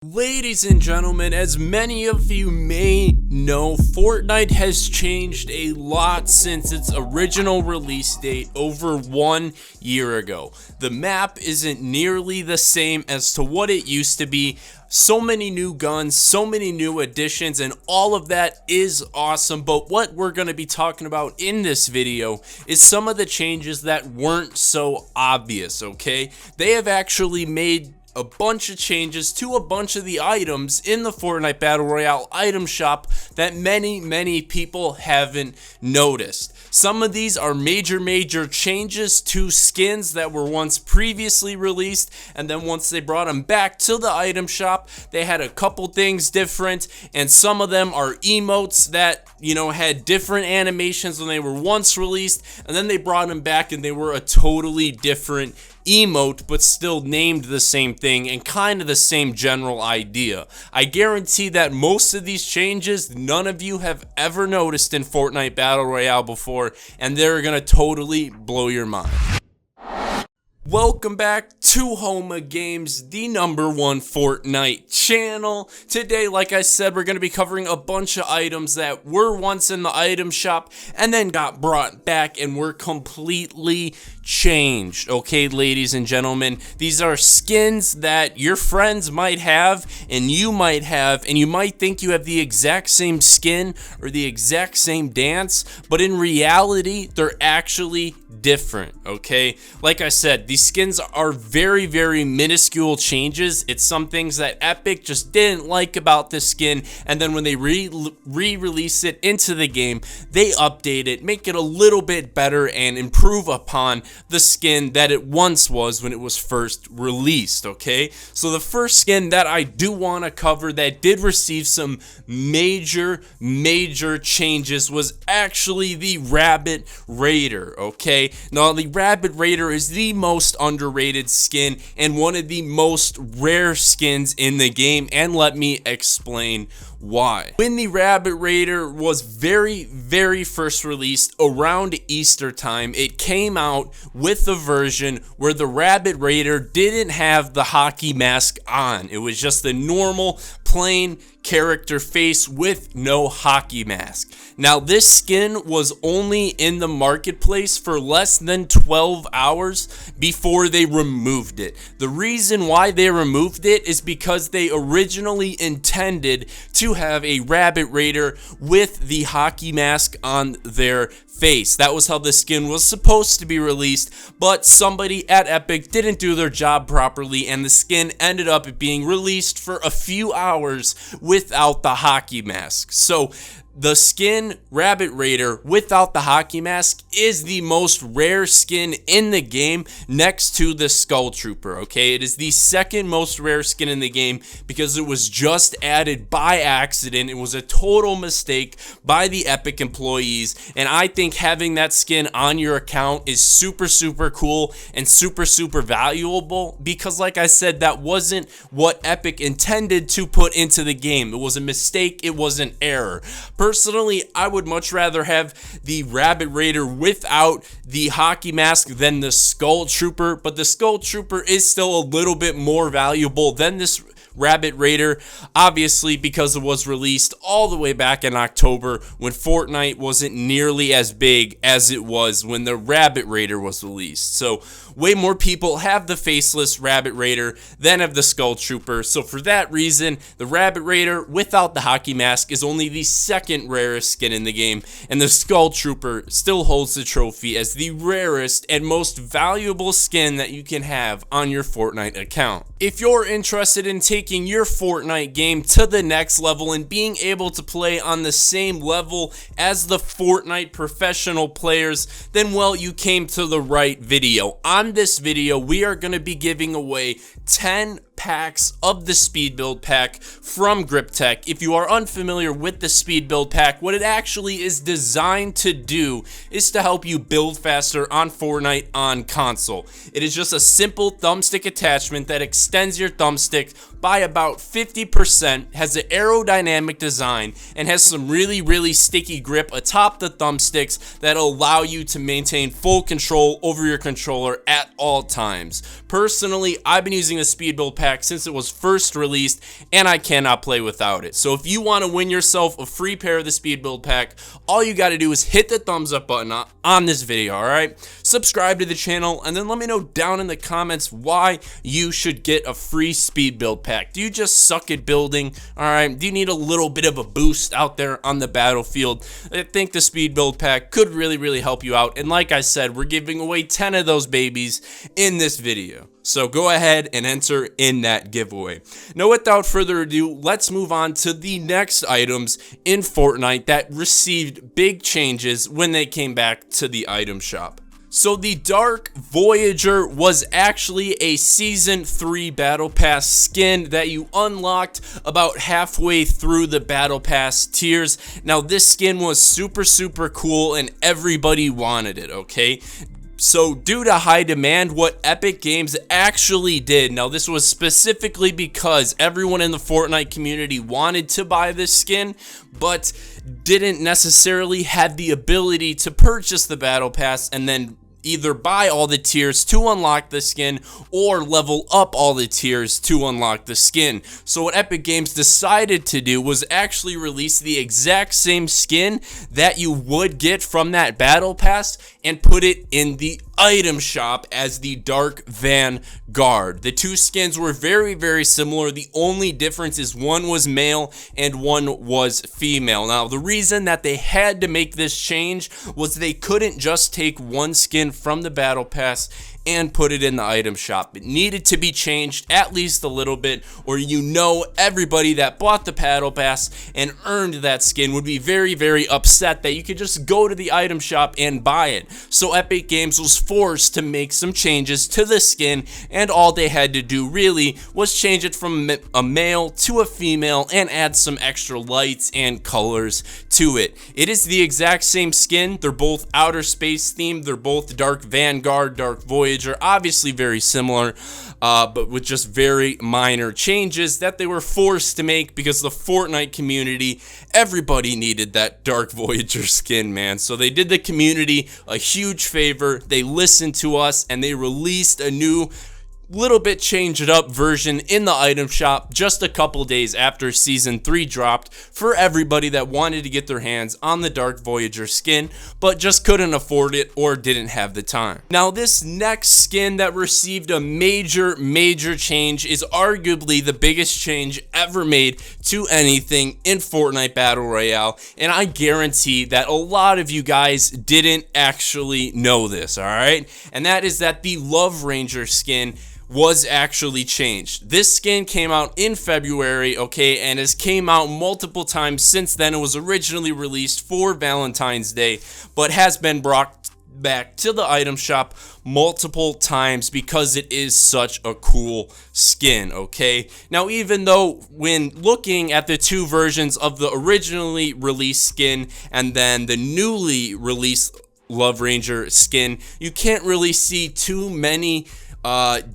Ladies and gentlemen, as many of you may know, Fortnite has changed a lot since its original release date over 1 year ago. The map isn't nearly the same as to what it used to be. So many new guns, so many new additions, and all of that is awesome. But what we're going to be talking about in this video is some of the changes that weren't so obvious, okay? They have actually made a bunch of changes to a bunch of the items in the Fortnite Battle Royale item shop that many people haven't noticed. Some of these are major changes to skins that were once previously released, and then once they brought them back to the item shop, they had a couple things different, and some of them are emotes that, you know, had different animations when they were once released, and then they brought them back and they were a totally different emote, but still named the same thing and kind of the same general idea. I guarantee that most of these changes none of you have ever noticed in Fortnite Battle Royale before, and they're gonna totally blow your mind. Welcome back to Homa Games, the #1 Fortnite channel. Today, like I said, we're going to be covering a bunch of items that were once in the item shop and then got brought back and were completely changed. Okay, ladies and gentlemen, these are skins that your friends might have and you might have, and you might think you have the exact same skin or the exact same dance, but in reality, they're actually different, okay? Like I said, these skins are very minuscule changes. It's some things that Epic just didn't like about this skin, and then when they re-release it into the game, they update it, make it a little bit better, and improve upon the skin that it once was when it was first released, okay? So the first skin that I do want to cover that did receive some major changes was actually the Rabbit Raider, okay? Now, the Rabbit Raider is the most underrated skin and one of the most rare skins in the game, and let me explain why. When the Rabbit Raider was very first released around Easter time, it came out with a version where the Rabbit Raider didn't have the hockey mask on. It was just the normal plain character face with no hockey mask. Now, this skin was only in the marketplace for less than 12 hours before they removed it. The reason why they removed it is because they originally intended to have a Rabbit Raider with the hockey mask on their face. That was how the skin was supposed to be released, but somebody at Epic didn't do their job properly, and the skin ended up being released for a few hours without the hockey mask. So the skin Rabbit Raider without the hockey mask is the most rare skin in the game next to the Skull Trooper, okay? It is the second most rare skin in the game because it was just added by accident. It was a total mistake by the Epic employees, and I think having that skin on your account is super cool and super valuable because, like I said, that wasn't what Epic intended to put into the game. It was a mistake. It was an error. Personally, I would much rather have the Rabbit Raider without the hockey mask than the Skull Trooper, but the Skull Trooper is still a little bit more valuable than this Rabbit Raider, obviously, because it was released all the way back in October when Fortnite wasn't nearly as big as it was when the Rabbit Raider was released. So way more people have the faceless Rabbit Raider than have the Skull Trooper. So for that reason, the Rabbit Raider without the hockey mask is only the second rarest skin in the game, and the Skull Trooper still holds the trophy as the rarest and most valuable skin that you can have on your Fortnite account. If you're interested in taking your Fortnite game to the next level and being able to play on the same level as the Fortnite professional players, then well, you came to the right video. On this video, we are going to be giving away 10 packs of the Speed Build Pack from Grip Tech. If you are unfamiliar with the Speed Build Pack, what it actually is designed to do is to help you build faster on Fortnite on console. It is just a simple thumbstick attachment that extends your thumbstick by about 50%, has an aerodynamic design, and has some really sticky grip atop the thumbsticks that allow you to maintain full control over your controller at all times. Personally, I've been using the Speed Build Pack pack since it was first released, and I cannot play without it. So if you want to win yourself a free pair of the speed build pack, all you got to do is hit the thumbs up button on this video, alright? Subscribe to the channel, and then let me know down in the comments why you should get a free speed build pack. Do you just suck at building? Alright, do you need a little bit of a boost out there on the battlefield? I think the speed build pack could really help you out, and like I said, we're giving away 10 of those babies in this video. So go ahead and enter in that giveaway. Now without further ado, let's move on to the next items in Fortnite that received big changes when they came back to the item shop. So the Dark Voyager was actually a Season 3 Battle Pass skin that you unlocked about halfway through the Battle Pass tiers. Now this skin was super cool and everybody wanted it, okay? So due to high demand, what Epic Games actually did, now this was specifically because everyone in the Fortnite community wanted to buy this skin, but didn't necessarily have the ability to purchase the Battle Pass and then either buy all the tiers to unlock the skin or level up all the tiers to unlock the skin. So what Epic Games decided to do was actually release the exact same skin that you would get from that Battle Pass and put it in the item shop as the Dark Vanguard. The two skins were very similar. The only difference is one was male and one was female. Now the reason that they had to make this change was they couldn't just take one skin from the Battle Pass and put it in the item shop. It needed to be changed at least a little bit, or everybody that bought the Battle Pass and earned that skin would be very upset that you could just go to the item shop and buy it. So Epic Games was forced to make some changes to the skin, and all they had to do really was change it from a male to a female and add some extra lights and colors to it. It is the exact same skin. They're both outer space themed. They're both Dark Vanguard, Dark Voyager, obviously very similar, but with just very minor changes that they were forced to make because the Fortnite community, everybody needed that Dark Voyager skin, man. So they did the community a huge favor. They listened to us and they released a new little bit changed up version in the item shop just a couple days after Season 3 dropped for everybody that wanted to get their hands on the Dark Voyager skin but just couldn't afford it or didn't have the time. Now this next skin that received a major change is arguably the biggest change ever made to anything in Fortnite Battle Royale, and I guarantee that a lot of you guys didn't actually know this, alright? And that is that the Love Ranger skin was actually changed. This skin came out in February, okay, and has came out multiple times since then. It was originally released for Valentine's Day, but has been brought back to the item shop multiple times because it is such a cool skin, okay? Now, even though when looking at the two versions of the originally released skin and then the newly released Love Ranger skin, you can't really see too many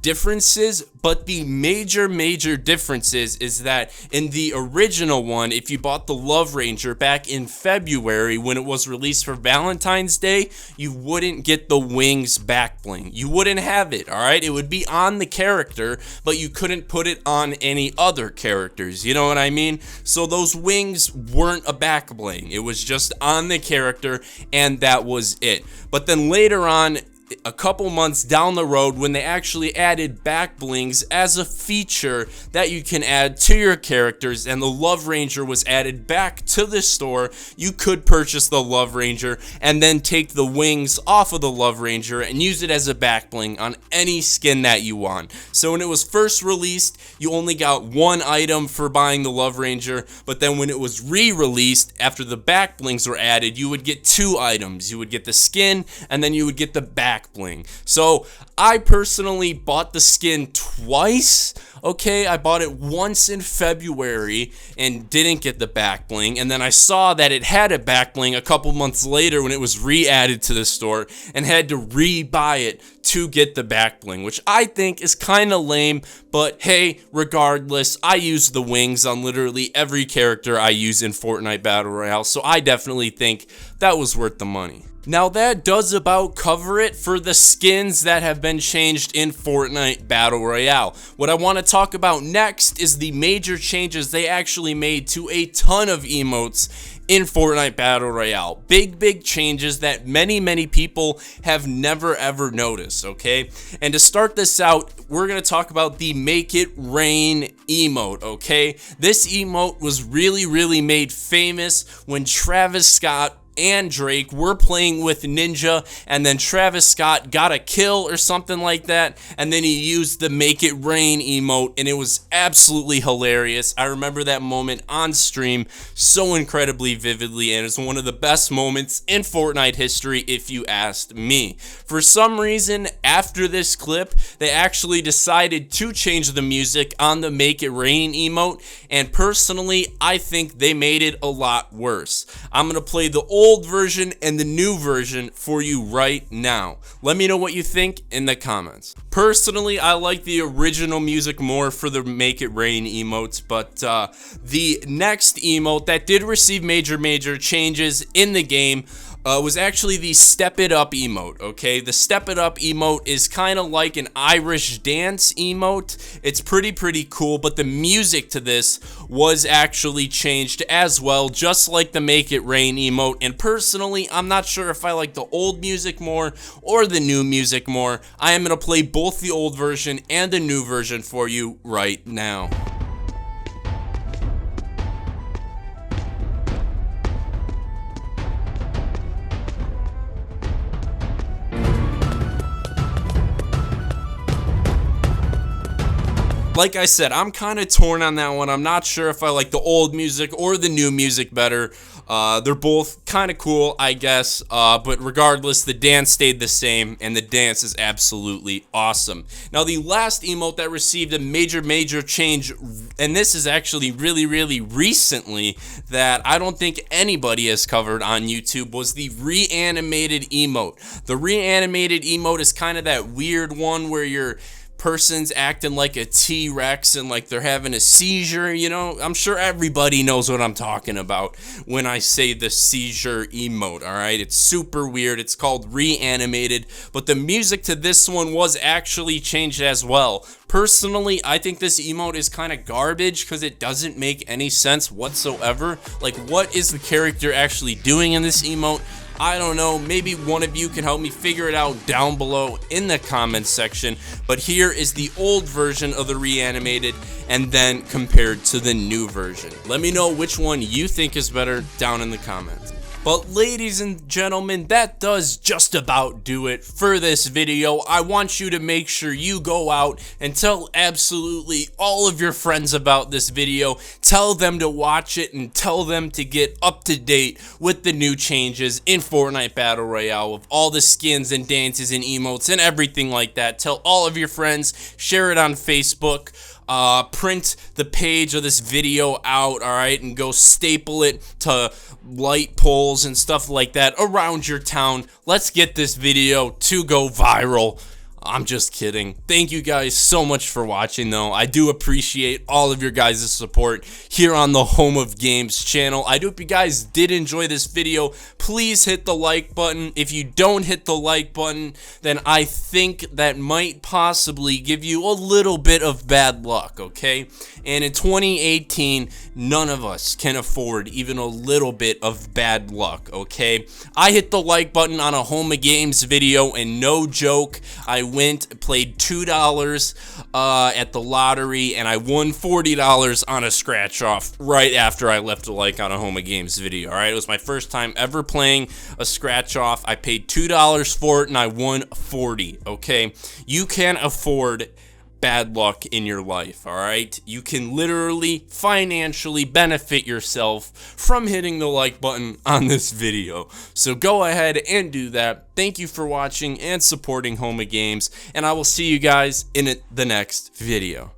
differences, but the major differences is that in the original one, if you bought the Love Ranger back in February when it was released for Valentine's Day, you wouldn't get the wings back bling. You wouldn't have it, alright? It would be on the character, but you couldn't put it on any other characters, you know what I mean? So those wings weren't a back bling. It was just on the character, and that was it. But then later on, a couple months down the road, when they actually added back blings as a feature that you can add to your characters, and the Love Ranger was added back to the store, you could purchase the Love Ranger and then take the wings off of the Love Ranger and use it as a back bling on any skin that you want. So when it was first released, you only got one item for buying the Love Ranger, but then when it was re-released after the back blings were added, you would get two items. You would get the skin and then you would get the back bling. So I personally bought the skin twice. Okay, I bought it once in February and didn't get the back bling, and then I saw that it had a back bling a couple months later when it was re-added to the store and had to re-buy it to get the back bling, which I think is kind of lame, but hey, regardless, I use the wings on literally every character I use in Fortnite Battle Royale, so I definitely think that was worth the money. Now that does about cover it for the skins that have been changed in Fortnite Battle Royale. What I want to talk about next is the major changes they actually made to a ton of emotes in Fortnite Battle Royale. Big changes that many people have never ever noticed, okay? And to start this out, we're going to talk about the Make It Rain emote, okay? This emote was really made famous when Travis Scott and Drake were playing with Ninja, and then Travis Scott got a kill or something like that, and then he used the Make It Rain emote, and it was absolutely hilarious. I remember that moment on stream so incredibly vividly, and it's one of the best moments in Fortnite history if you asked me. For some reason, after this clip, they actually decided to change the music on the Make It Rain emote, and personally, I think they made it a lot worse. I'm gonna play the old version and the new version for you right now. Let me know what you think in the comments. Personally, I like the original music more for the Make It Rain emotes, but the next emote that did receive major changes in the game was actually the Step It Up emote, okay? The Step It Up emote is kind of like an Irish dance emote. It's pretty cool, but the music to this was actually changed as well, just like the Make It Rain emote. And personally, I'm not sure if I like the old music more or the new music more. I am going to play both the old version and the new version for you right now. Like I said, I'm kind of torn on that one. I'm not sure if I like the old music or the new music better. They're both kind of cool, I guess, but regardless, the dance stayed the same, and the dance is absolutely awesome. Now, the last emote that received a major change, and this is actually really recently, that I don't think anybody has covered on YouTube, was the reanimated emote. The reanimated emote is kind of that weird one where your person's acting like a T-Rex and like they're having a seizure, you know? I'm sure everybody knows what I'm talking about when I say the seizure emote, all right? It's super weird. It's called reanimated, but the music to this one was actually changed as well. Personally, I think this emote is kind of garbage because it doesn't make any sense whatsoever. Like, what is the character actually doing in this emote? I don't know, maybe one of you can help me figure it out down below in the comments section, but here is the old version of the reanimated and then compared to the new version. Let me know which one you think is better down in the comments. But ladies and gentlemen, that does just about do it for this video. I want you to make sure you go out and tell absolutely all of your friends about this video. Tell them to watch it and tell them to get up to date with the new changes in Fortnite Battle Royale with all the skins and dances and emotes and everything like that. Tell all of your friends, share it on Facebook. Print the page of this video out, alright, and go staple it to light poles and stuff like that around your town. Let's get this video to go viral. I'm just kidding. Thank you guys so much for watching, though. I do appreciate all of your guys' support here on the Home of Games channel. I hope you guys did enjoy this video. Please hit the like button. If you don't hit the like button, then I think that might possibly give you a little bit of bad luck, okay? And in 2018, none of us can afford even a little bit of bad luck, okay? I hit the like button on a Home of Games video, and no joke, I played $2 at the lottery, and I won $40 on a scratch off right after I left a like on a Home of Games video. All right, it was my first time ever playing a scratch off. I paid $2 for it and I won $40. Okay, you can afford bad luck in your life, all right? You can literally financially benefit yourself from hitting the like button on this video. So go ahead and do that. Thank you for watching and supporting Home of Games, and I will see you guys in the next video.